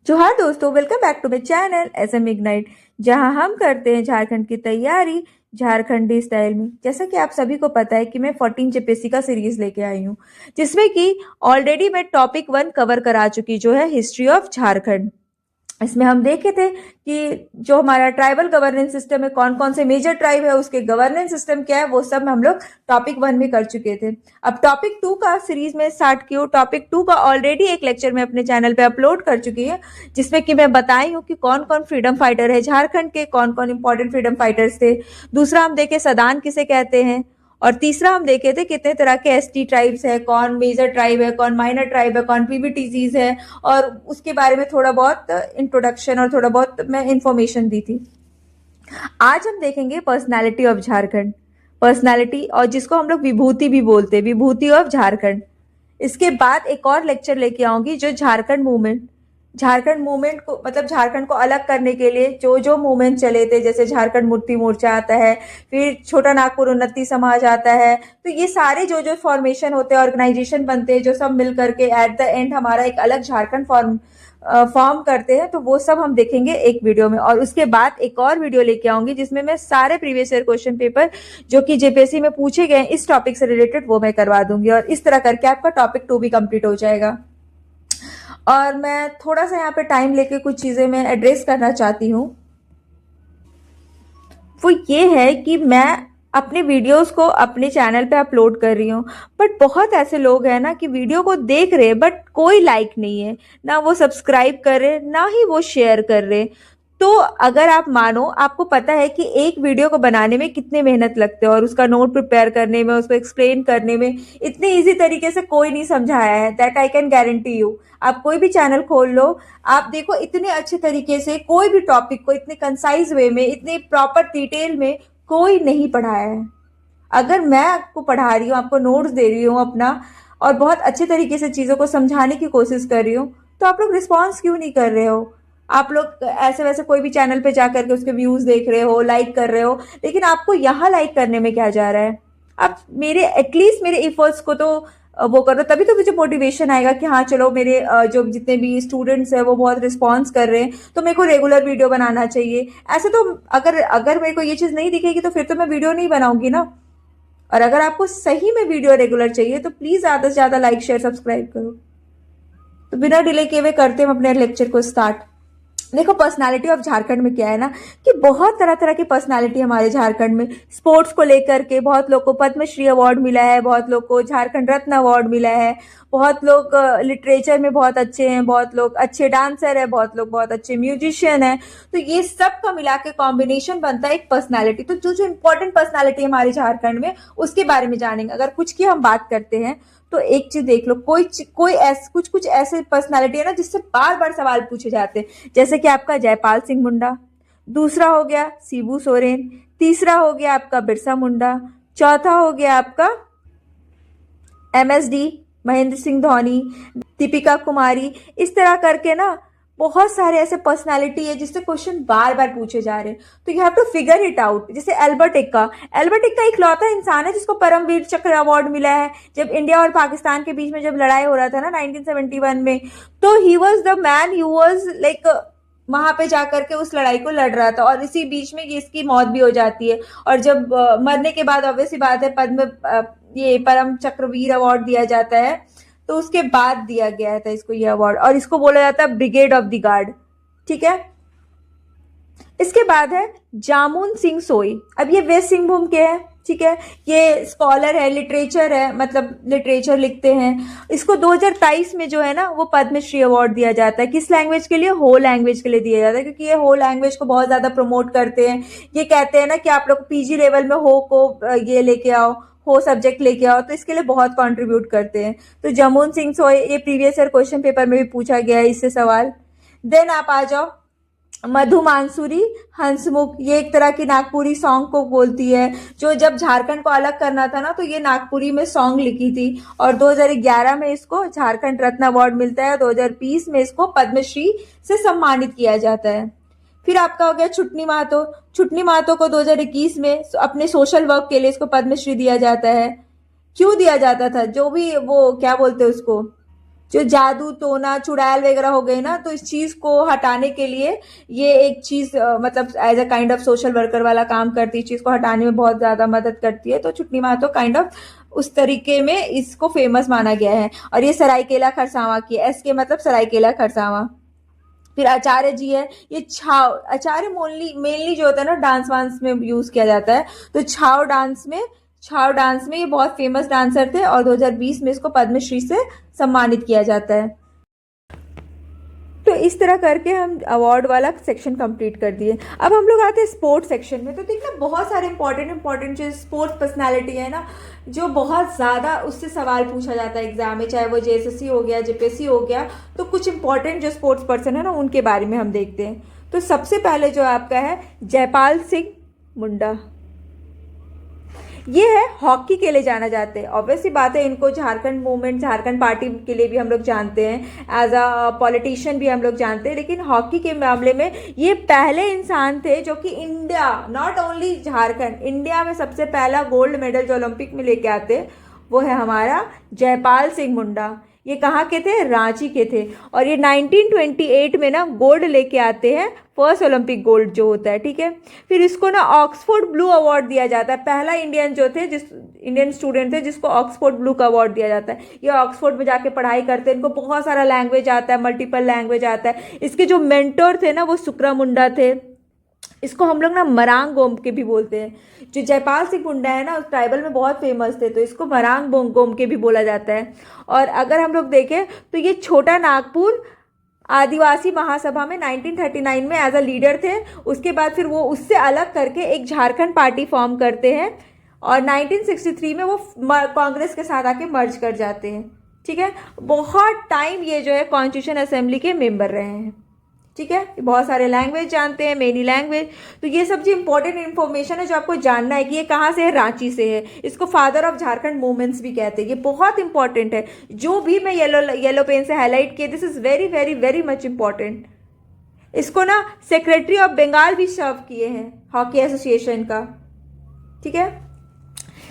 जोहार दोस्तों, welcome back to my channel SM ignite, जहां हम करते हैं झारखंड की तैयारी झारखंडी स्टाइल में। जैसा कि आप सभी को पता है कि मैं 14 जेपीएससी का सीरीज लेके आई हूँ, जिसमें कि ऑलरेडी मैं टॉपिक 1 कवर करा चुकी, जो है हिस्ट्री ऑफ झारखंड। इसमें हम देखे थे कि जो हमारा ट्राइबल गवर्नेंस सिस्टम है, कौन कौन से मेजर ट्राइब है, उसके गवर्नेंस सिस्टम क्या है, वो सब हम लोग टॉपिक 1 में कर चुके थे। अब टॉपिक 2 का सीरीज में स्टार्ट की हूँ। टॉपिक 2 का ऑलरेडी एक लेक्चर मैं अपने चैनल पे अपलोड कर चुकी है, जिसमें कि मैं बताई हूँ कि कौन कौन फ्रीडम फाइटर है झारखंड के, कौन कौन इंपॉर्टेंट फ्रीडम फाइटर्स थे। दूसरा हम देखे सदान किसे कहते हैं, और तीसरा हम देखे थे कितने तरह के एसटी ट्राइब्स है, कौन मेजर ट्राइब है, कौन माइनर ट्राइब है, कौन पीबीटीसीज है, और उसके बारे में थोड़ा बहुत इंट्रोडक्शन और थोड़ा बहुत मैं इंफॉर्मेशन दी थी। आज हम देखेंगे पर्सनालिटी ऑफ झारखंड, पर्सनालिटी, और जिसको हम लोग विभूति भी बोलते हैं, विभूति ऑफ झारखंड। इसके बाद एक और लेक्चर लेके आऊंगी जो झारखंड मूवमेंट, झारखंड मूवमेंट को मतलब झारखंड को अलग करने के लिए जो जो मूवमेंट चले थे, जैसे झारखंड मुक्ति मोर्चा आता है, फिर छोटा नागपुर उन्नति समाज आता है। तो ये सारे जो जो फॉर्मेशन होते हैं, ऑर्गेनाइजेशन बनते हैं, जो सब मिल करके एट द एंड हमारा एक अलग झारखंड फॉर्म करते हैं, तो वो सब हम देखेंगे एक वीडियो में। और उसके बाद एक और वीडियो लेके आऊंगी जिसमें मैं सारे प्रीवियस ईयर क्वेश्चन पेपर जो कि जेपीएससी में पूछे गए इस टॉपिक से रिलेटेड, वो मैं करवा दूंगी, और इस तरह करके आपका टॉपिक 2 भी कंप्लीट हो जाएगा। और मैं थोड़ा सा यहाँ पे टाइम लेके कुछ चीजें मैं एड्रेस करना चाहती हूँ। वो ये है कि मैं अपने वीडियोस को अपने चैनल पे अपलोड कर रही हूँ, बट बहुत ऐसे लोग हैं ना कि वीडियो को देख रहे बट कोई लाइक नहीं है, ना वो सब्सक्राइब कर रहे, ना ही वो शेयर कर रहे। तो अगर आप मानो, आपको पता है कि एक वीडियो को बनाने में कितने मेहनत लगते हैं, और उसका नोट प्रिपेयर करने में, उसको एक्सप्लेन करने में इतने इजी तरीके से कोई नहीं समझाया है, that I can guarantee you. आप कोई भी चैनल खोल लो, आप देखो इतने अच्छे तरीके से कोई भी टॉपिक को इतने कंसाइज वे में, इतने प्रॉपर डिटेल में कोई नहीं पढ़ाया है। अगर मैं आपको पढ़ा रही हूँ, आपको नोट्स दे रही हूँ अपना, और बहुत अच्छे तरीके से चीज़ों को समझाने की कोशिश कर रही हूँ, तो आप लोग रिस्पॉन्स क्यों नहीं कर रहे हो? आप लोग ऐसे वैसे कोई भी चैनल पे जाकर के उसके व्यूज देख रहे हो, लाइक कर रहे हो, लेकिन आपको यहाँ लाइक करने में क्या जा रहा है? आप मेरे एटलीस्ट मेरे एफर्ट्स को तो वो करो, तभी तो मुझे मोटिवेशन आएगा कि हाँ चलो, मेरे जो जितने भी स्टूडेंट्स हैं वो बहुत रिस्पॉन्स कर रहे हैं, तो मेरे को रेगुलर वीडियो बनाना चाहिए। ऐसे तो अगर अगर मेरे को ये चीज़ नहीं दिखेगी तो फिर तो मैं वीडियो नहीं बनाऊंगी ना। और अगर आपको सही में वीडियो रेगुलर चाहिए तो प्लीज़ ज़्यादा से ज़्यादा लाइक शेयर सब्सक्राइब करो। तो बिना डिले किए हुए करते हैं अपने लेक्चर को स्टार्ट। देखो, पर्सनालिटी ऑफ झारखंड में क्या है ना, कि बहुत तरह तरह की पर्सनालिटी हमारे झारखंड में। स्पोर्ट्स को लेकर के बहुत लोग को पद्मश्री अवार्ड मिला है, बहुत लोग को झारखंड रत्न अवार्ड मिला है, बहुत लोग लिटरेचर में बहुत अच्छे हैं, बहुत लोग अच्छे डांसर है, बहुत लोग बहुत अच्छे म्यूजिशियन है। तो ये सब का मिला के कॉम्बिनेशन बनता है एक पर्सनालिटी। तो जो जो इंपॉर्टेंट पर्सनालिटी हमारे झारखंड में, उसके बारे में जानेंगे। अगर कुछ की हम बात करते हैं तो एक चीज देख लो, कोई ऐसे कुछ कुछ ऐसे पर्सनालिटी है ना जिससे बार बार सवाल पूछे जाते हैं, जैसे कि आपका जयपाल सिंह मुंडा, दूसरा हो गया शिबू सोरेन, तीसरा हो गया आपका बिरसा मुंडा, चौथा हो गया आपका MSD महेंद्र सिंह धोनी, दीपिका कुमारी। इस तरह करके ना बहुत सारे ऐसे पर्सनालिटी है जिससे क्वेश्चन बार बार पूछे जा रहे हैं, तो you have to figure it out. जैसे एल्बर्ट एक्का इकलौता इंसान है जिसको परमवीर चक्र अवार्ड मिला है। जब इंडिया और पाकिस्तान के बीच में जब लड़ाई हो रहा था ना 1971 में, तो he was the man, he was like वहां पे जाकर के उस लड़ाई को लड़ रहा था, और इसी बीच में ये इसकी मौत भी हो जाती है। और जब मरने के बाद ऑब्वियस सी बात है, ये परम चक्रवीर अवार्ड दिया जाता है, तो उसके बाद दिया गया था इसको ये अवार्ड, और इसको बोला जाता है ब्रिगेड ऑफ द गार्ड। ठीक है। इसके बाद है जामुन सिंह सोई। अब ये वेस्ट सिंहभूम के हैं। ठीक है। ये स्कॉलर है, लिटरेचर है, मतलब लिटरेचर लिखते हैं। इसको 2023 में जो है ना वो पद्मश्री अवार्ड दिया जाता है। किस लैंग्वेज के लिए? हो लैंग्वेज के लिए दिया जाता है, क्योंकि ये हो लैंग्वेज को बहुत ज्यादा प्रमोट करते हैं। ये कहते हैं ना कि आप लोग पीजी लेवल में हो को ये लेके आओ, हो सब्जेक्ट लेके आओ, तो इसके लिए बहुत कंट्रीब्यूट करते हैं। तो जामुन सिंह सोई, ये प्रीवियस ईयर क्वेश्चन पेपर में भी पूछा गया है इससे सवाल। देन आप आ जाओ मधु मानसूरी हंसमुख। ये एक तरह की नागपुरी सॉन्ग को बोलती है, जो जब झारखंड को अलग करना था ना, तो ये नागपुरी में सॉन्ग लिखी थी, और 2011 में इसको झारखंड रत्न अवार्ड मिलता है, 2020 में इसको पद्मश्री से सम्मानित किया जाता है। फिर आपका हो गया छुटनी महतो। छुटनी महतो को 2021 में अपने सोशल वर्क के लिए इसको पद्मश्री दिया जाता है। क्यों दिया जाता था? जो भी वो क्या बोलते हैं उसको, जो जादू टोना चुड़ैल वगैरह हो गए ना, तो इस चीज को हटाने के लिए ये एक चीज मतलब as a kind of social worker वाला काम करती है, चीज को हटाने में बहुत ज्यादा मदद करती है। तो चुटनी महतो काइंड ऑफ उस तरीके में इसको फेमस माना गया है। और ये सरायकेला खरसावां की है, एस के मतलब सरायकेला खरसावां। फिर आचार्य जी है, ये छाव आचार्य मेनली मेनली जो होता है ना डांस वांस में यूज किया जाता है। तो छाव डांस में ये बहुत फेमस डांसर थे और 2020 में इसको पद्मश्री से सम्मानित किया जाता है। तो इस तरह करके हम अवार्ड वाला सेक्शन कंप्लीट कर दिए। अब हम लोग आते हैं स्पोर्ट्स सेक्शन में। तो देखना बहुत सारे इंपॉर्टेंट जो स्पोर्ट्स पर्सनालिटी है ना, जो बहुत ज़्यादा उससे सवाल पूछा जाता है एग्जाम में, चाहे वो जेएसएससी हो गया, जेपीएससी हो गया। तो कुछ इंपॉर्टेंट जो स्पोर्ट्स पर्सन है ना, उनके बारे में हम देखते हैं। तो सबसे पहले जो आपका है जयपाल सिंह मुंडा, ये है हॉकी के लिए जाना जाते हैं। ऑब्वियसली बात है, इनको झारखंड मूवमेंट, झारखंड पार्टी के लिए भी हम लोग जानते हैं, एज अ पॉलिटिशियन भी हम लोग जानते हैं। लेकिन हॉकी के मामले में ये पहले इंसान थे जो कि India, not only Jharkhand, India में सबसे पहला गोल्ड मेडल जो ओलंपिक में लेके आते, वो है हमारा जयपाल सिंह मुंडा। ये कहाँ के थे? रांची के थे। और ये 1928 में ना गोल्ड लेके आते हैं, फर्स्ट ओलंपिक गोल्ड जो होता है, ठीक है। फिर इसको ना ऑक्सफोर्ड ब्लू अवार्ड दिया जाता है, पहला इंडियन जो थे, जिस इंडियन स्टूडेंट थे जिसको ऑक्सफोर्ड ब्लू का अवार्ड दिया जाता है। ये ऑक्सफोर्ड में जाके पढ़ाई करते हैं, इनको बहुत सारा लैंग्वेज आता है, मल्टीपल लैंग्वेज आता है। इसके जो मेंटोर थे ना, वो सुक्रा मुंडा थे। इसको हम लोग ना मरांग गोम के भी बोलते हैं। जो जयपाल सिंह मुंडा है ना, उस ट्राइबल में बहुत फेमस थे, तो इसको मरांग गोम के भी बोला जाता है। और अगर हम लोग देखें तो ये छोटा नागपुर आदिवासी महासभा में 1939 में एज अ लीडर थे। उसके बाद फिर वो उससे अलग करके एक झारखंड पार्टी फॉर्म करते हैं और 1963 में वो कांग्रेस के साथ आके मर्ज कर जाते हैं, ठीक है। बहुत टाइम ये जो है कॉन्स्टिट्यूशन असेंबली के मेंबर रहे हैं, ठीक है। बहुत सारे लैंग्वेज जानते हैं, मेनी लैंग्वेज। तो ये सब जो इंपॉर्टेंट इन्फॉर्मेशन है जो आपको जानना है कि ये कहाँ से है, रांची से है। इसको फादर ऑफ झारखंड मूवमेंट्स भी कहते हैं। ये बहुत इंपॉर्टेंट है, जो भी मैं येलो पेन से हाईलाइट किया, this is very very very much important. इसको ना सेक्रेटरी ऑफ बंगाल भी सर्व किए हैं हॉकी एसोसिएशन का, ठीक है।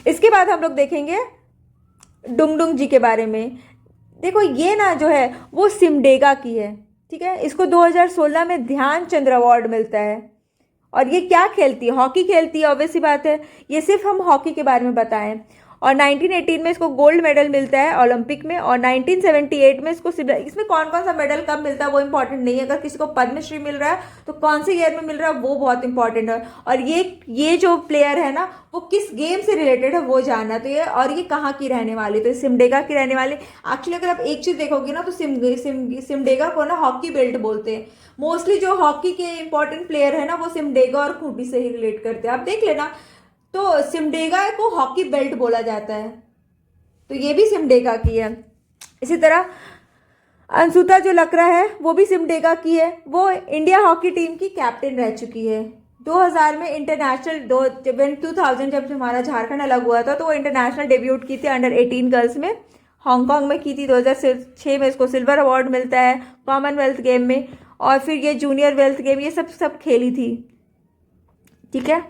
इसके बाद हम लोग देखेंगे डुंगडुंग जी के बारे में। देखो ये ना जो है वो सिमडेगा की है, ठीक है। इसको 2016 में ध्यानचंद्र अवार्ड मिलता है। और ये क्या खेलती है? हॉकी खेलती है, ऑब्वियसली बात है। ये सिर्फ हम हॉकी के बारे में बताएं। और 1918 में इसको गोल्ड मेडल मिलता है ओलंपिक में। और 1978 में इसको, इसमें कौन कौन सा मेडल कब मिलता है वो इंपॉर्टेंट नहीं है। अगर किसी को पद्मश्री मिल रहा है तो कौन से ईयर में मिल रहा है वो बहुत इंपॉर्टेंट है। और ये जो प्लेयर है ना, वो किस गेम से रिलेटेड है वो जानना है। तो ये, और ये कहाँ की रहने वाली, तो सिमडेगा की रहने वाली। एक्चुअली अगर आप एक चीज देखोगे ना, तो सिमडेगा को ना हॉकी बेल्ट बोलते हैं। मोस्टली जो हॉकी के इंपॉर्टेंट प्लेयर है ना, वो सिमडेगा और खूंटी से ही रिलेट करते हैं। आप देख लेना, तो सिमडेगा को हॉकी बेल्ट बोला जाता है। तो ये भी सिमडेगा की है। इसी तरह अंशुता जो लकड़ा है वो भी सिमडेगा की है। वो इंडिया हॉकी टीम की कैप्टन रह चुकी है। 2000 में इंटरनेशनल 2000 जब हमारा झारखंड अलग हुआ था, तो वो इंटरनेशनल डेब्यूट की थी अंडर 18 गर्ल्स में, हांगकांग में की थी। 2006 में इसको सिल्वर अवार्ड मिलता है कॉमनवेल्थ गेम में। और फिर ये जूनियर वेल्थ गेम, ये सब खेली थी, ठीक है।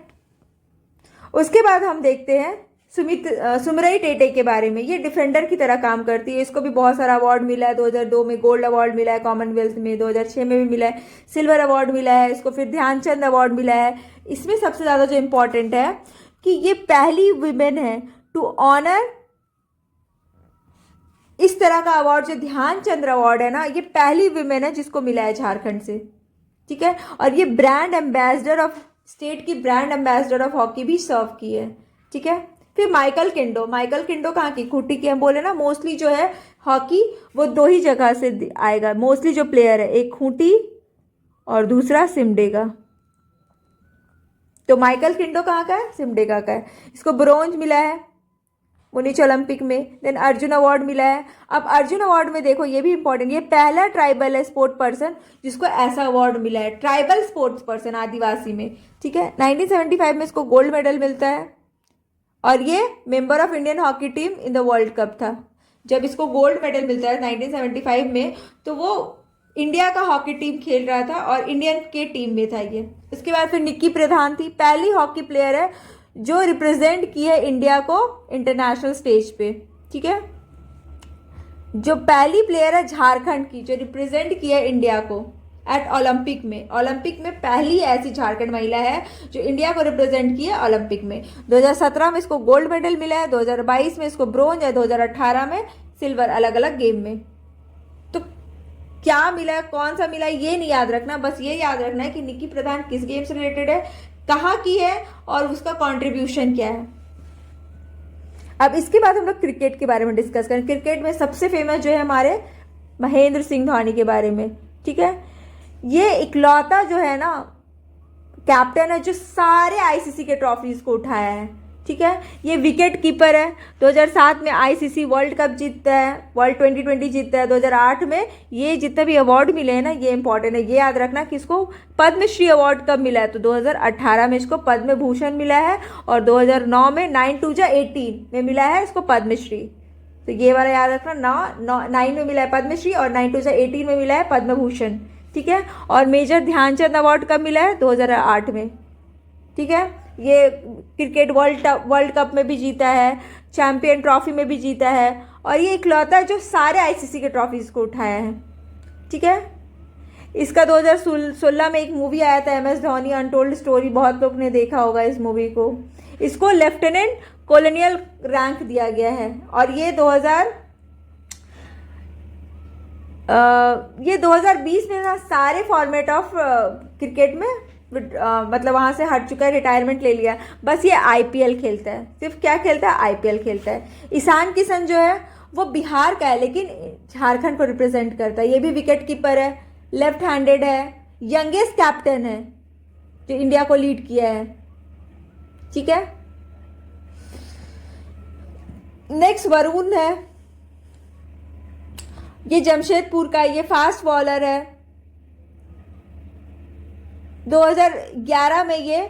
उसके बाद हम देखते हैं सुमरई टेटे के बारे में। ये डिफेंडर की तरह काम करती है। इसको भी बहुत सारा अवार्ड मिला है। 2002 में गोल्ड अवार्ड मिला है कॉमनवेल्थ में, 2006 में भी मिला है, सिल्वर अवार्ड मिला है इसको, फिर ध्यानचंद अवार्ड मिला है। इसमें सबसे ज़्यादा जो इम्पोर्टेंट है कि ये पहली वुमेन है टू ऑनर इस तरह का अवार्ड। जो ध्यानचंद्र अवार्ड है ना, ये पहली वुमेन है जिसको मिला है झारखंड से, ठीक है। और ये ब्रांड एम्बेसडर ऑफ स्टेट की, ब्रांड एम्बेसडर ऑफ हॉकी भी सर्व की है, ठीक है। फिर माइकल किंडो कहाँ की? खूंटी की। हम बोले ना मोस्टली जो है हॉकी वो दो ही जगह से आएगा। मोस्टली जो प्लेयर है, एक खूंटी और दूसरा सिमडेगा। तो माइकल किंडो कहाँ का है? सिमडेगा का है। इसको ब्रोंज मिला है मुनीच ओलंपिक में। देन अर्जुन अवार्ड मिला है। अब अर्जुन अवार्ड में देखो, ये भी इंपॉर्टेंट, ये पहला ट्राइबल है स्पोर्ट पर्सन जिसको ऐसा अवार्ड मिला है, ट्राइबल स्पोर्ट्स पर्सन आदिवासी में, ठीक है। 1975 में इसको गोल्ड मेडल मिलता है। और ये member of Indian hockey team in the world cup था। जब इसको गोल्ड मेडल मिलता है 1975 में, तो वो इंडिया का हॉकी टीम खेल रहा था और इंडियन के टीम में था ये। उसके बाद फिर निक्की प्रधान थी, पहली हॉकी प्लेयर है जो रिप्रेजेंट की है इंडिया को इंटरनेशनल स्टेज पे, ठीक है। जो पहली प्लेयर है झारखंड की जो रिप्रेजेंट किया इंडिया को एट ओलंपिक में पहली ऐसी झारखंड महिला है जो इंडिया को रिप्रेजेंट किया ओलंपिक में। 2017 में इसको गोल्ड मेडल मिला है, 2022 में इसको ब्रोंज है, 2018 में सिल्वर, अलग अलग गेम में। तो क्या मिला है, कौन सा मिला है, ये नहीं याद रखना, बस ये याद रखना है कि निक्की प्रधान किस गेम से रिलेटेड है, कहाँ की है और उसका कॉन्ट्रीब्यूशन क्या है। अब इसके बाद हम लोग क्रिकेट के बारे में डिस्कस करें। क्रिकेट में सबसे फेमस जो है हमारे महेंद्र सिंह धोनी के बारे में, ठीक है। ये इकलौता जो है ना कैप्टन है जो सारे आईसीसी के ट्रॉफीज को उठाया है, ठीक है। ये विकेट कीपर है, 2007 में आईसीसी वर्ल्ड कप जीतता है, वर्ल्ड 2020 जीतता है, 2008 में ये जितने भी अवार्ड मिले हैं ना ये इंपॉर्टेंट है, ये याद रखना कि इसको पद्मश्री अवार्ड कब मिला है, तो 2018 में इसको पद्म भूषण मिला है और 2009 में 9-2-18 में मिला है इसको पद्मश्री। तो ये वाला याद रखना, 9 में मिला है पद्मश्री और 9-2-18 में मिला है पद्म भूषण, ठीक है। और मेजर ध्यानचंद अवार्ड कब मिला है, 2008 में, ठीक है। ये क्रिकेट वर्ल्ड कप में भी जीता है, चैंपियन ट्रॉफी में भी जीता है और ये इकलौता है जो सारे आईसीसी के ट्रॉफीज को उठाया है, ठीक है। इसका 2016 में एक मूवी आया था MS धोनी अनटोल्ड स्टोरी, बहुत लोग ने देखा होगा इस मूवी को। इसको लेफ्टिनेंट कॉलोनियल रैंक दिया गया है और ये 2020 में ना सारे फॉर्मेट ऑफ क्रिकेट में मतलब वहाँ से हट चुका है, रिटायरमेंट ले लिया। बस ये आईपीएल खेलता है, सिर्फ क्या खेलता है, आईपीएल खेलता है। ईशान किशन जो है वो बिहार का है लेकिन झारखंड को रिप्रेजेंट करता है। ये भी विकेट कीपर है, लेफ्ट हैंडेड है, यंगेस्ट कैप्टन है जो इंडिया को लीड किया है, ठीक है। नेक्स्ट वरुण है, ये जमशेदपुर का, ये फास्ट बॉलर है। 2011 में ये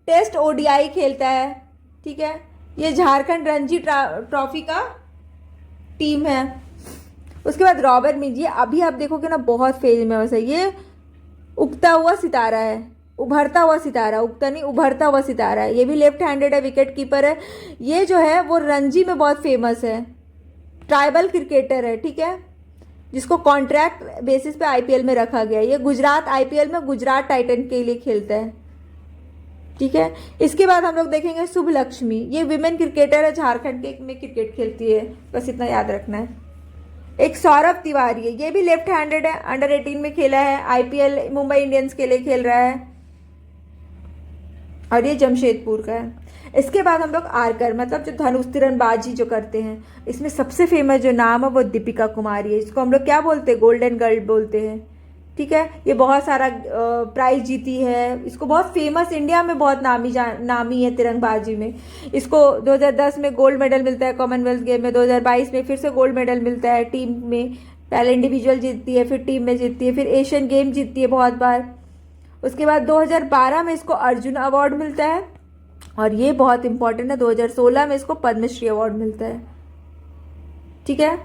टेस्ट ओडीआई खेलता है, ठीक है। ये झारखंड रणजी ट्रॉफी का टीम है। उसके बाद रॉबर्ट मिंज, ये अभी आप देखोगे ना बहुत फेमस है, ये उगता हुआ सितारा है, उभरता हुआ सितारा, उगता नहीं उभरता हुआ सितारा है। ये भी लेफ्ट हैंडेड है, विकेट कीपर है। ये जो है वो रणजी में बहुत फेमस है, ट्राइबल क्रिकेटर है, ठीक है, जिसको कॉन्ट्रैक्ट बेसिस पे आईपीएल में रखा गया है। ये गुजरात आईपीएल में गुजरात टाइटन के लिए खेलता है, ठीक है। इसके बाद हम लोग देखेंगे शुभ लक्ष्मी, ये विमेन क्रिकेटर है, झारखंड के में क्रिकेट खेलती है, बस इतना याद रखना है। एक सौरभ तिवारी है, ये भी लेफ्ट हैंडेड है, अंडर 18 में खेला है, आईपीएल मुंबई इंडियंस के लिए खेल रहा है और ये जमशेदपुर का है। इसके बाद हम लोग आर्कर मतलब जो धनुष तीरंदाजी जो करते हैं, इसमें सबसे फेमस जो नाम है वो दीपिका कुमारी है। इसको हम लोग क्या बोलते हैं, गोल्डन गर्ल बोलते हैं, ठीक है। ये बहुत सारा प्राइज जीती है, इसको बहुत फेमस, इंडिया में बहुत नामी है तिरंगबाजी में। इसको 2010 में गोल्ड मेडल मिलता है कॉमनवेल्थ गेम में, 2022 में फिर से गोल्ड मेडल मिलता है टीम में, पहले इंडिविजुअल जीतती है, फिर टीम में जीतती है, फिर एशियन गेम जीतती है बहुत बार। उसके बाद 2012 में इसको अर्जुन अवार्ड मिलता है और ये बहुत इंपॉर्टेंट है, 2016 में इसको पद्मश्री अवार्ड मिलता है, ठीक है।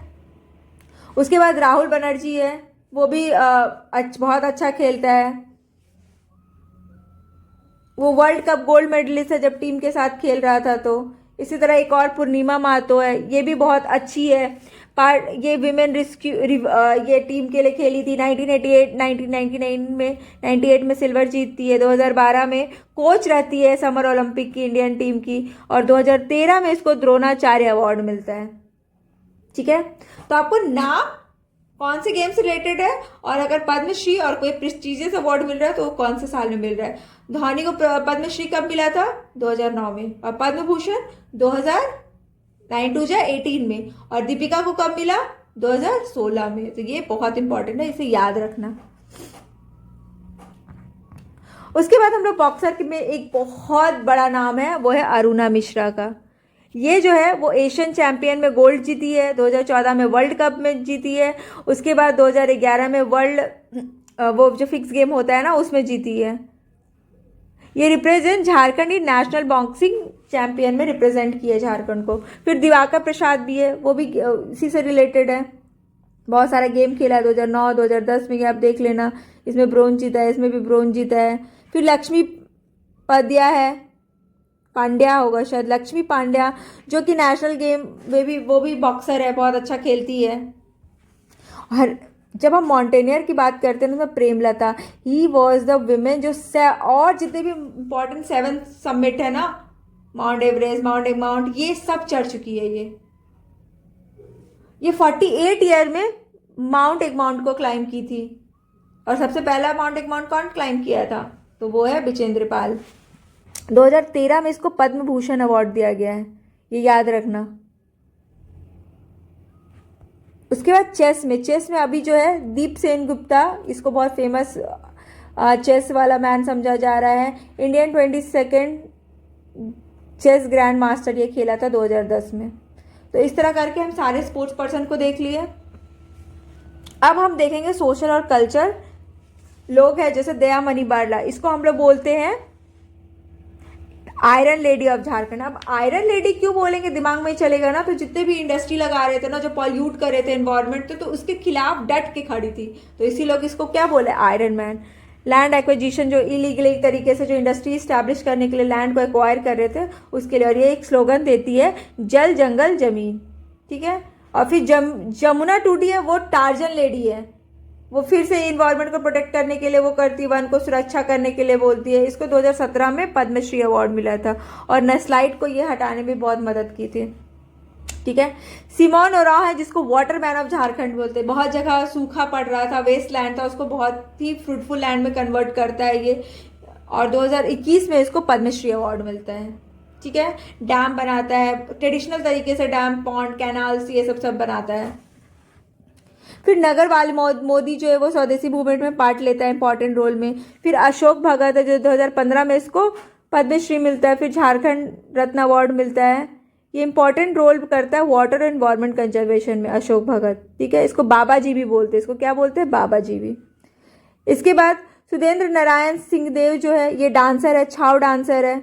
उसके बाद राहुल बनर्जी है, वो भी बहुत अच्छा खेलता है, वो वर्ल्ड कप गोल्ड मेडलिस्ट है जब टीम के साथ खेल रहा था। तो इसी तरह एक और पूर्णिमा महतो है, ये भी बहुत अच्छी है, ये विमेन रेस्क्यू ये टीम के लिए खेली थी 1988 1999 में, 98 में सिल्वर जीतती है, 2012 में कोच रहती है समर ओलंपिक की इंडियन टीम की और 2013 में इसको द्रोणाचार्य अवार्ड मिलता है, ठीक है। तो आपको नाम कौन से गेम से रिलेटेड है और अगर पद्मश्री और कोई प्रेस्टिजियस अवार्ड मिल रहा है तो वो कौन से साल में मिल रहा है। धोनी को पद्मश्री कब मिला था, 2009 में, और पद्म भूषण 2009-18 में, और दीपिका को कब मिला, 2016 में। तो ये बहुत इंपॉर्टेंट है, इसे याद रखना। उसके बाद हम लोग बॉक्सर में एक बहुत बड़ा नाम है, वो है अरुणा मिश्रा का। ये जो है वो एशियन चैंपियन में गोल्ड जीती है, 2014 में वर्ल्ड कप में जीती है, उसके बाद 2011 में वर्ल्ड वो जो फिक्स गेम होता है ना उसमें जीती है। ये रिप्रेजेंट झारखंडी नेशनल बॉक्सिंग चैंपियन में रिप्रेजेंट किया झारखंड को। फिर दिवाकर प्रसाद भी है, वो भी इसी से रिलेटेड है, बहुत सारा गेम खेला है, 2009 2010 में, आप देख लेना, इसमें ब्रोंज जीता है, इसमें भी ब्रोंज जीता है। फिर लक्ष्मी पांड्या होगा शायद, लक्ष्मी पांड्या, जो कि नेशनल गेम में भी वो भी बॉक्सर है, बहुत अच्छा खेलती है, हर जब हम माउंटेनियर की बात करते हैं ना तो Premlata, he was the women जो और जितने भी इम्पोर्टेंट 7 समिट है ना, माउंट एवरेस्ट, माउंट ये सब चढ़ चुकी है ये 48 ईयर में माउंट एक माउंट को क्लाइम की थी। और सबसे पहला माउंट एक माउंट कौन क्लाइम किया था, तो वो है बिजेंद्र पाल। 2013 में इसको पद्म भूषण अवार्ड दिया गया है, ये याद रखना। उसके बाद चेस में अभी जो है दीप सेन गुप्ता, इसको बहुत फेमस चेस वाला मैन समझा जा रहा है। Indian 22nd chess grand master ये खेला था 2010 में। तो इस तरह करके हम सारे स्पोर्ट्स पर्सन को देख लिए। अब हम देखेंगे सोशल और कल्चर लोग हैं, जैसे दया मनी बारला, इसको हम लोग बोलते हैं आयरन लेडी ऑफ झारखंड। अब आयरन लेडी क्यों बोलेंगे, दिमाग में ही चलेगा ना। तो जितने भी इंडस्ट्री लगा रहे थे ना, जो पॉल्यूट कर रहे थे एनवायरमेंट, तो उसके खिलाफ डट के खड़ी थी, तो इसी लोग इसको क्या बोले, आयरन मैन। लैंड एक्विजिशन, जो इलीगली तरीके से जो इंडस्ट्री स्टैब्लिश करने के लिए लैंड को एक्वायर कर रहे थे उसके लिए। और ये एक स्लोगन देती है, जल जंगल जमीन, ठीक है। और फिर जमुना टूडी है, वो टार्जन लेडी है, वो फिर से इन्वायरमेंट को प्रोटेक्ट करने के लिए वो करती, वन को सुरक्षा करने के लिए बोलती है। इसको 2017 में पद्मश्री अवार्ड मिला था और नस्लाइट को ये हटाने में बहुत मदद की थी, ठीक है। सिमोन ओराव है, जिसको वाटर मैन ऑफ झारखंड बोलते हैं। बहुत जगह सूखा पड़ रहा था, वेस्ट लैंड था, उसको बहुत ही फ्रूटफुल लैंड में कन्वर्ट करता है ये। और 2021 में इसको पद्मश्री अवार्ड मिलता है, ठीक है। डैम बनाता है ट्रेडिशनल तरीके से, डैम, पॉन्ड, कैनाल्स, ये सब बनाता है। फिर नगरवाल मोदी जो है वो स्वदेशी मूवमेंट में पार्ट लेता है इंपॉर्टेंट रोल में। फिर अशोक भगत है, जो 2015 में इसको पद्मश्री मिलता है। फिर झारखंड रत्न अवार्ड मिलता है। ये इंपॉर्टेंट रोल करता है वाटर एंड एनवायरमेंट कंजर्वेशन में, अशोक भगत, ठीक है। इसको बाबा जी भी बोलते हैं, इसको क्या बोलते हैं, बाबा जी भी। इसके बाद सुरेंद्र नारायण सिंहदेव जो है, ये डांसर है, छाव डांसर है।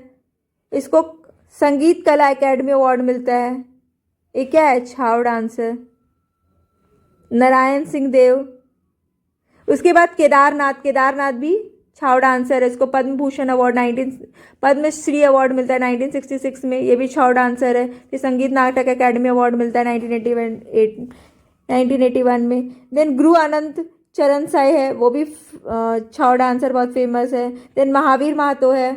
इसको संगीत कला एकेडमी अवार्ड मिलता है। ये क्या है, छाव डांसर, नारायण सिंह देव। उसके बाद केदारनाथ भी छाव डांसर है, इसको पद्म भूषण अवार्ड पद्मश्री अवार्ड मिलता है 1966 में, ये भी छाव डांसर है। फिर संगीत नाटक एकेडमी अवार्ड मिलता है 1981 में। देन गुरु अनंत चरण साई है, वो भी छाव डांसर, बहुत फेमस है। देन महावीर महतो है,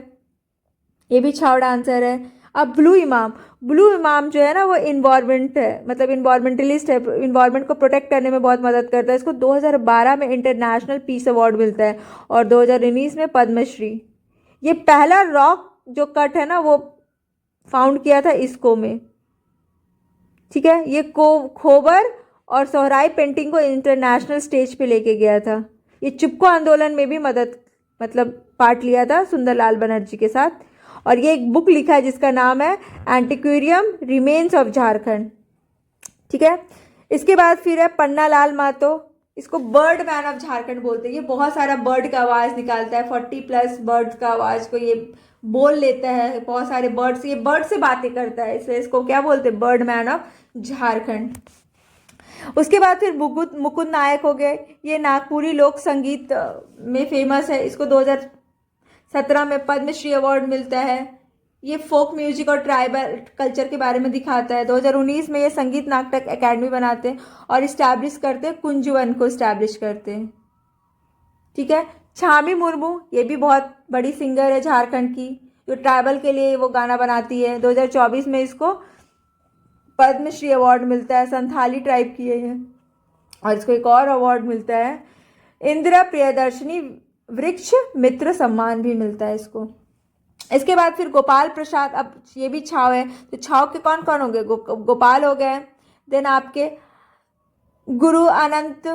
ये भी छाव डांसर है। अब ब्लू इमाम जो है ना, वो इन्वायरमेंट है, मतलब इन्वायरमेंटलिस्ट है, इन्वायरमेंट को प्रोटेक्ट करने में बहुत मदद करता है। इसको 2012 में इंटरनेशनल पीस अवार्ड मिलता है और 2019 में पद्मश्री। ये पहला रॉक जो कट है ना, वो फाउंड किया था इसको में, ठीक है। ये खोबर और सोहराई पेंटिंग को इंटरनेशनल स्टेज पे लेके गया था। ये चिपको आंदोलन में भी मतलब पार्ट लिया था सुंदरलाल बनर्जी के साथ। और ये एक बुक लिखा है जिसका नाम है एंटिक्वेरियम रिमेन्स ऑफ झारखंड, ठीक है। इसके बाद फिर है पन्ना लाल महतो, इसको बर्ड मैन ऑफ झारखंड बोलते हैं। ये बहुत सारा बर्ड का आवाज़ निकालता है, 40+ बर्ड का आवाज़ को ये बोल लेता है, बहुत सारे बर्ड्स, ये बर्ड से बातें करता है, इसलिए इसको क्या बोलते हैं, बर्ड मैन ऑफ झारखंड। उसके बाद फिर मुकुंद नायक हो गए, ये नागपुरी लोक संगीत में फेमस है। इसको 2017 में पद्मश्री अवार्ड मिलता है। ये फोक म्यूजिक और ट्राइबल कल्चर के बारे में दिखाता है। 2019 में ये संगीत नाटक एकेडमी बनाते हैं और इस्टेब्लिश करते हैं, कुंजवन को इस्टेब्लिश करते हैं, ठीक है। छामी मुर्मू, ये भी बहुत बड़ी सिंगर है झारखंड की, जो ट्राइबल के लिए वो गाना बनाती है। 2024 में इसको पद्मश्री अवार्ड मिलता है, संथाली ट्राइब की है ये। और इसको एक और अवार्ड मिलता है, इंदिरा प्रियदर्शनी वृक्ष मित्र सम्मान भी मिलता है इसको। इसके बाद फिर गोपाल प्रसाद, अब ये भी छाव है, तो छाव के कौन कौन हो गए, गोपाल हो गए। देन आपके गुरु अनंत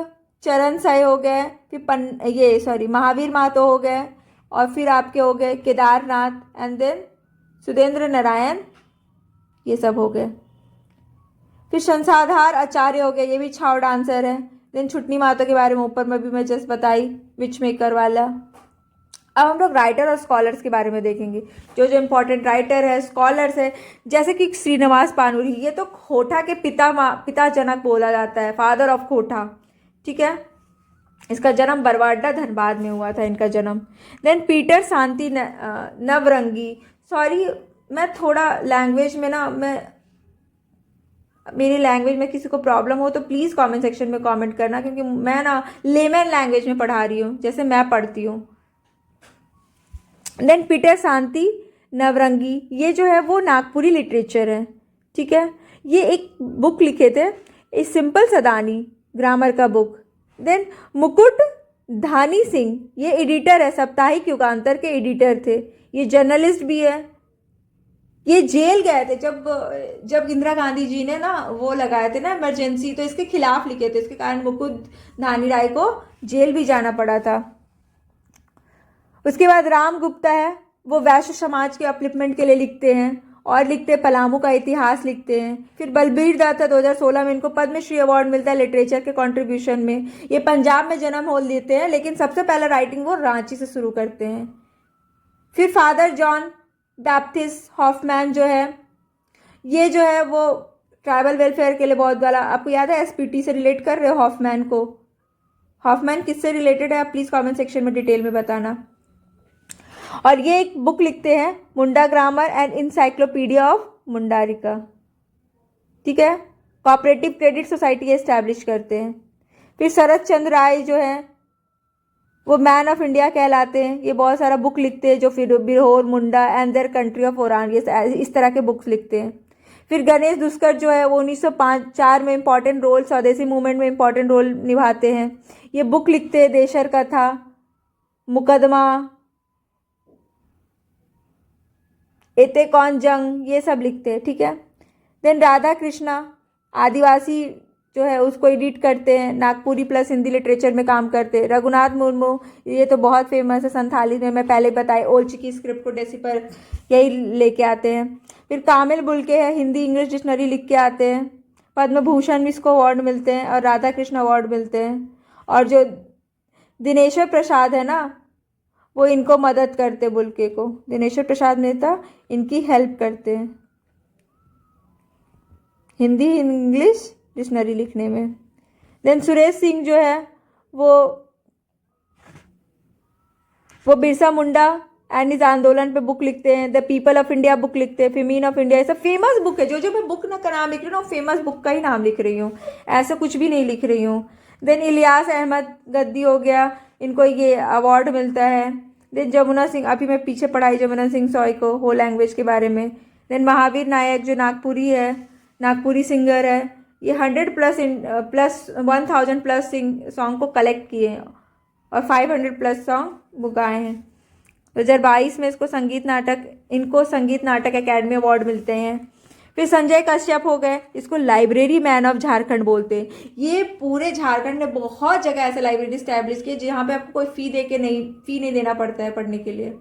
चरण साई हो गए, फिर महावीर महतो हो गए, और फिर आपके हो गए केदारनाथ, एंड देन सुरेंद्र नारायण, ये सब हो गए। फिर संसाधार आचार्य हो गए, ये भी छाव डांसर है। देन छुटनी महतो के बारे में ऊपर में भी मैं जस्ट बताई, विच मेकर वाला। अब हम लोग राइटर और स्कॉलर्स के बारे में देखेंगे, जो इंपॉर्टेंट राइटर है, स्कॉलर्स है, जैसे कि श्रीनिवास पानुरी, ये तो खोटा के पिता जनक बोला जाता है, फादर ऑफ खोटा, ठीक है। इसका जन्म बरवाडा धनबाद में हुआ था, इनका जन्म। देन पीटर शांति नवरंगी, सॉरी मैं थोड़ा लैंग्वेज में ना मैं मेरी लैंग्वेज में किसी को प्रॉब्लम हो तो प्लीज़ कमेंट सेक्शन में कमेंट करना, क्योंकि मैं ना लेमन लैंग्वेज में पढ़ा रही हूँ, जैसे मैं पढ़ती हूँ। देन पीटर शांति नवरंगी, ये जो है वो नागपुरी लिटरेचर है, ठीक है। ये एक बुक लिखे थे, ए सिंपल सदानी ग्रामर का बुक। देन मुकुट धानी सिंह, ये एडिटर है, साप्ताहिक युगांतर के एडिटर थे, ये जर्नलिस्ट भी है। ये जेल गए थे जब इंदिरा गांधी जी ने ना वो लगाए थे ना इमरजेंसी, तो इसके खिलाफ लिखे थे, इसके कारण मुकुट धानी राय को जेल भी जाना पड़ा था। उसके बाद राम गुप्ता है, वो वैश्य समाज के अपलिफ्टमेंट के लिए लिखते हैं और लिखते पलामू का इतिहास लिखते हैं। फिर बलबीर दत्त है, 2016 में इनको पद्मश्री अवार्ड मिलता है लिटरेचर के कंट्रीब्यूशन में। ये पंजाब में जन्म हो लेते हैं, लेकिन सबसे पहला राइटिंग वो रांची से शुरू करते हैं। फिर फादर जॉन बैप्टिस्ट हॉफमैन जो है, ये जो है वो ट्राइबल वेलफेयर के लिए बहुत बड़ा, आपको याद है एसपीटी से रिलेट कर रहे हो हॉफमैन को? हॉफमैन किससे रिलेटेड है आप प्लीज़ कमेंट सेक्शन में डिटेल में बताना। और ये एक बुक लिखते हैं, मुंडा grammar and encyclopedia of Mundarica, ठीक है। कोऑपरेटिव क्रेडिट सोसाइटी एस्टैब्लिश करते हैं। फिर शरद चंद्र राय जो है वो मैन ऑफ इंडिया कहलाते हैं, ये बहुत सारा बुक लिखते हैं, जो फिर Birhor Munda and their country of Oraon, ये इस तरह के बुक्स लिखते हैं। फिर गणेश दुष्कर जो है वो 1904 में इंपॉर्टेंट रोल, स्वदेशी मूवमेंट में इंपॉर्टेंट रोल निभाते हैं। ये बुक लिखते हैं, देशर कथा, मुकदमा, एते कौन जंग, ये सब लिखते हैं, ठीक है। देन राधा कृष्णा आदिवासी जो है उसको एडिट करते हैं, नागपुरी प्लस हिंदी लिटरेचर में काम करते हैं। रघुनाथ मुर्मू, ये तो बहुत फेमस है, संथाली में मैं पहले बताई, ओल्ड की स्क्रिप्ट को डेसी पर यही लेके आते हैं। फिर कामिल बुल्के है, हिंदी इंग्लिश डिक्शनरी लिख के आते हैं। पद्म भूषण इसको अवार्ड मिलते हैं और राधा कृष्ण अवार्ड मिलते हैं। और जो दिनेश्वर प्रसाद है ना, वो इनको मदद करते, बुल्के को, दिनेश्वर प्रसाद मेहता इनकी हेल्प करते हैं हिंदी इंग्लिश डिक्शनरी लिखने में। देन सुरेश सिंह जो है वो बिरसा मुंडा एंड इस आंदोलन पे बुक लिखते हैं। The people of India book लिखते हैं, फेमीन ऑफ इंडिया, ऐसा फेमस बुक है। जो मैं बुक का नाम लिख रही हूँ, फेमस बुक का ही नाम लिख रही हूँ, ऐसा कुछ भी नहीं लिख रही हूँ। देन इलियास अहमद गद्दी हो गया, इनको ये अवार्ड मिलता है। देन जमुना सिंह, अभी मैं पीछे पढ़ाई जमुना सिंह सॉय को हो लैंग्वेज के बारे में। देन महावीर नायक जो नागपुरी है, नागपुरी सिंगर है, ये 100 प्लस 1000 प्लस सॉन्ग को कलेक्ट किए हैं और 500 प्लस सॉन्ग वो गाए हैं। 2022 में इनको संगीत नाटक एकेडमी अवार्ड मिलते हैं। फिर संजय कश्यप हो गए, इसको लाइब्रेरी मैन ऑफ झारखंड बोलते हैं। ये पूरे झारखंड में बहुत जगह ऐसे लाइब्रेरी स्टैब्लिश किए जहाँ पे आपको कोई फी नहीं देना पड़ता है पढ़ने के लिए।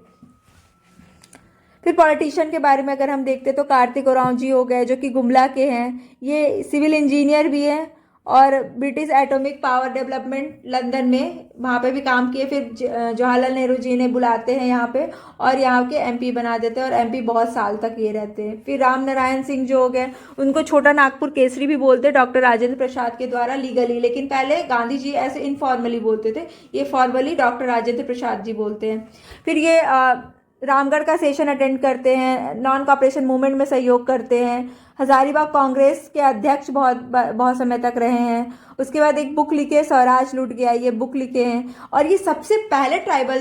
फिर पॉलिटिशियन के बारे में अगर हम देखते तो कार्तिक ओरांव जी हो गए, जो कि गुमला के हैं, ये सिविल इंजीनियर भी हैं और British atomic power development London में वहाँ पे भी काम किए। फिर जवाहरलाल नेहरू जी ने बुलाते हैं यहाँ पे और यहाँ के एमपी बना देते हैं और एमपी बहुत साल तक ये रहते हैं। फिर राम नारायण सिंह जो हो गए, उनको छोटा नागपुर केसरी भी बोलते हैं डॉक्टर राजेंद्र प्रसाद के द्वारा लीगली, लेकिन पहले गांधी जी ऐसे इनफॉर्मली बोलते थे, ये फॉर्मली डॉक्टर राजेंद्र प्रसाद जी बोलते हैं। फिर ये रामगढ़ का सेशन अटेंड करते हैं, नॉन कॉपरेशन मूवमेंट में सहयोग करते हैं, हजारीबाग कांग्रेस के अध्यक्ष बहुत समय तक रहे हैं। उसके बाद एक बुक लिखे, स्वराज लूट गया, ये बुक लिखे हैं। और ये सबसे पहले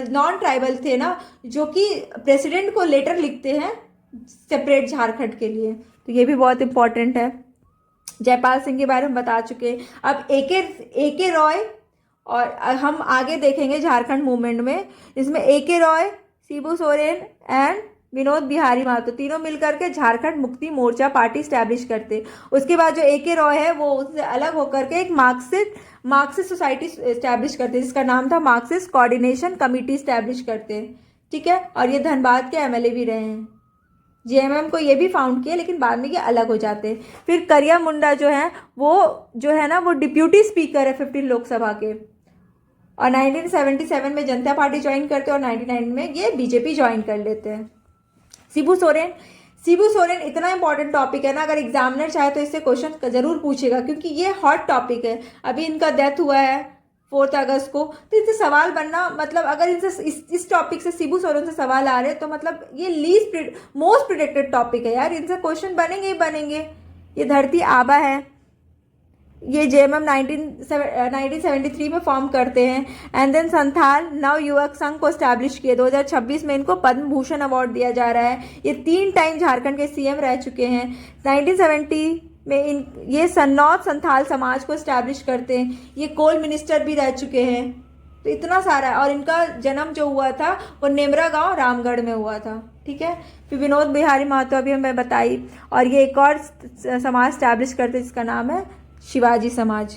नॉन ट्राइबल थे ना, जो कि प्रेसिडेंट को लेटर लिखते हैं सेपरेट झारखंड के लिए, तो ये भी बहुत इंपॉर्टेंट है। जयपाल सिंह के बारे में बता चुके। अब ए के रॉय, और हम आगे देखेंगे झारखंड मूवमेंट में, इसमें ए.के. रॉय, शिबू सोरेन एंड विनोद बिहारी महतो तीनों मिलकर के झारखंड मुक्ति मोर्चा पार्टी स्टैब्लिश करते। उसके बाद जो ए.के. रॉय है वो उससे अलग होकर के एक मार्क्सिस्ट सोसाइटी स्टैब्लिश करते, जिसका नाम था मार्क्सिस्ट कोऑर्डिनेशन कमेटी स्टैब्लिश करते, ठीक है। और ये धनबाद के एमएलए भी रहे हैं, जेएमएम को ये भी फाउंड किया, लेकिन बाद में ये अलग हो जाते हैं। फिर करिया मुंडा जो है वो डिप्यूटी स्पीकर है 15 लोकसभा के, और 1977 में जनता पार्टी ज्वाइन करते हैं और 99 में ये बीजेपी ज्वाइन कर लेते हैं। शिबू सोरेन इतना इंपॉर्टेंट टॉपिक है ना, अगर एग्जामिनर चाहे तो इससे क्वेश्चन जरूर पूछेगा, क्योंकि ये हॉट टॉपिक है। अभी इनका डेथ हुआ है 4 अगस्त को, तो इससे सवाल बनना, मतलब अगर इनसे इस टॉपिक से शिबू सोरेन से सवाल आ रहे हैं तो मतलब ये मोस्ट प्रिडिक्टेड टॉपिक है यार, इनसे क्वेश्चन बनेंगे ही बनेंगे। ये धरती आबा है, ये जेएमएम 1973 में फॉर्म करते हैं। एंड देन संथाल नव युवक संघ को स्टैब्लिश किए, 2026 में इनको पद्म भूषण अवार्ड दिया जा रहा है। ये 3 टाइम झारखंड के सीएम रह चुके हैं। 1970 में ये सन्नौत संथाल समाज को स्टैब्लिश करते हैं। ये कोल मिनिस्टर भी रह चुके हैं। तो इतना सारा, और इनका जन्म जो हुआ था वो नेमरा गांव रामगढ़ में हुआ था। ठीक है, फिर विनोद बिहारी महतो अभी हमें बताई, और ये एक और समाज स्टैब्लिश करते जिसका नाम है शिवाजी समाज।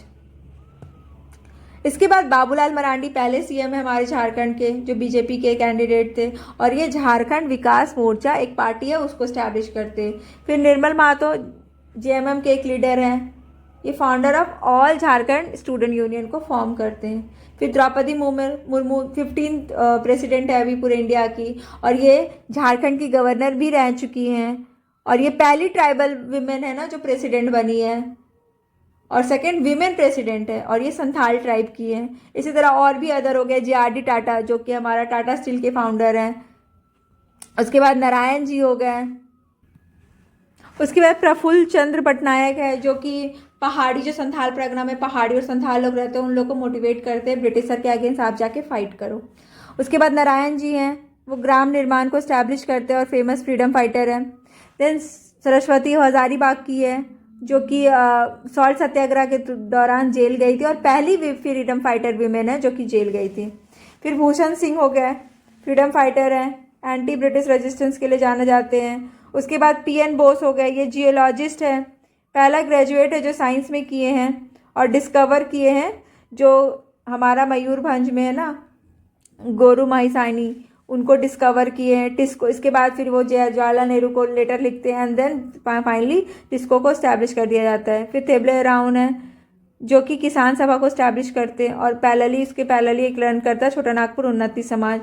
इसके बाद बाबूलाल मरांडी पहले सीएम है हमारे झारखंड के, जो बीजेपी के कैंडिडेट थे, और ये झारखंड विकास मोर्चा एक पार्टी है उसको स्टैब्लिश करते। फिर निर्मल महतो जेएमएम के एक लीडर हैं, ये founder of all Jharkhand student union को फॉर्म करते हैं। फिर द्रौपदी मुर्मू 15th प्रेसिडेंट है अभी पूरे इंडिया की, और ये झारखंड की गवर्नर भी रह चुकी हैं, और ये पहली ट्राइबल विमेन है ना जो प्रेसिडेंट बनी है, और सेकंड वीमेन प्रेसिडेंट है, और ये संथाल ट्राइब की है। इसी तरह और भी अदर हो गए, जेआरडी टाटा जो कि हमारा टाटा स्टील के फाउंडर हैं। उसके बाद नारायण जी हो गए। उसके बाद प्रफुल्ल चंद्र पटनायक है, जो कि पहाड़ी, जो संथाल परगना में पहाड़ी और संथाल लोग रहते हैं उन लोग को मोटिवेट करते हैं ब्रिटिशर के अगेंस्ट आप जाके फाइट करो। उसके बाद नारायण जी हैं, वो ग्राम निर्माण को स्टैब्लिश करते हैं और फेमस फ्रीडम फाइटर हैं। देन सरस्वती हजारीबाग की है, जो कि सॉल्ट सत्याग्रह के दौरान जेल गई थी और पहली फ्रीडम फाइटर वीमेन है जो कि जेल गई थी। फिर भूषण सिंह हो गए, फ्रीडम फाइटर हैं, एंटी ब्रिटिश रेजिस्टेंस के लिए जाने जाते हैं। उसके बाद पीएन बोस हो गए, ये जियोलॉजिस्ट है, पहला ग्रेजुएट है जो साइंस में किए हैं और डिस्कवर किए हैं जो हमारा मयूरभंज में है ना गोरू माहिसानी, उनको डिस्कवर किए हैं टिस्को। इसके बाद फिर वो जवाहरलाल नेहरू को लेटर लिखते हैं एंड देन फाइनली टिस्को को स्टैब्लिश कर दिया जाता है। फिर थेबले राउन है जो कि किसान सभा को स्टैब्लिश करते हैं, और पैरेलली इसके पैरेलली एक रन करता है छोटा नागपुर उन्नति समाज।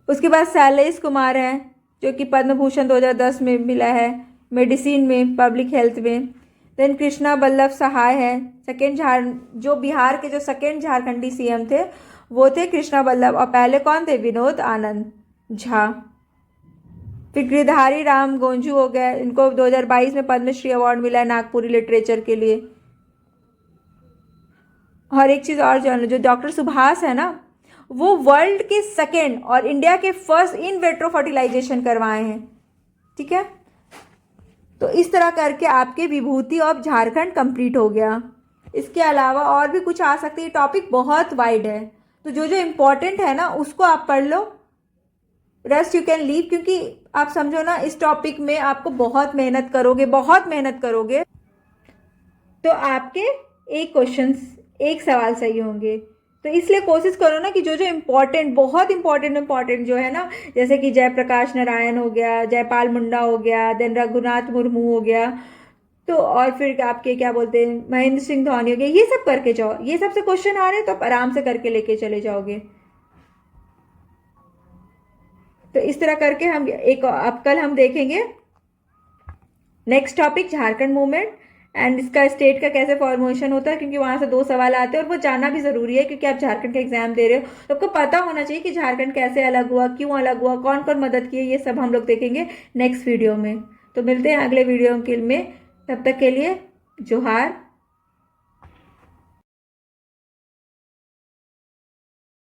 उसके बाद शैलेश कुमार है जो कि पद्म भूषण 2010 में मिला है मेडिसिन में, पब्लिक हेल्थ में। देन कृष्णा बल्लभ सहाय है, जो बिहार के जो सेकेंड झारखंडी सीएम थे वो थे कृष्णा बल्लभ, और पहले कौन थे? विनोद आनंद झा। फिर गिरधारी राम गोंजू हो गए, इनको 2022 में पद्मश्री अवार्ड मिला है नागपुरी लिटरेचर के लिए। और एक चीज़ और जान लो, जो डॉक्टर सुभाष है ना वो वर्ल्ड के सेकेंड और इंडिया के फर्स्ट इन वेट्रो फर्टिलाइजेशन करवाए हैं। ठीक है, तो इस तरह करके आपके विभूति ऑफ झारखंड कंप्लीट हो गया। इसके अलावा और भी कुछ आ सकती है, टॉपिक बहुत वाइड है, तो जो जो इम्पोर्टेंट है ना उसको आप पढ़ लो, रेस्ट यू कैन लीव। क्योंकि आप समझो ना इस टॉपिक में आपको बहुत मेहनत करोगे तो आपके एक सवाल सही होंगे। तो इसलिए कोशिश करो ना कि जो जो इम्पोर्टेंट, बहुत इम्पोर्टेंट जो है ना, जैसे कि जयप्रकाश नारायण हो गया, जयपाल मुंडा हो गया, देन रघुनाथ मुर्मू हो गया, तो और फिर आपके क्या बोलते हैं महेंद्र सिंह धोनी हो गया, ये सब करके जाओ। ये सबसे क्वेश्चन आ रहे हैं तो आप आराम से करके लेके चले जाओगे। तो इस तरह करके हम अब कल हम देखेंगे next topic Jharkhand movement and इसका स्टेट का कैसे फॉर्मेशन होता है, क्योंकि वहां से 2 सवाल आते हैं और वो जानना भी जरूरी है क्योंकि आप झारखंड का एग्जाम दे रहे हो तो आपको पता होना चाहिए कि झारखंड कैसे अलग हुआ, क्यों अलग हुआ, कौन कौन मदद किए, ये सब हम लोग देखेंगे नेक्स्ट वीडियो में। तो मिलते हैं अगले वीडियो में, तब तक के लिए जोहार।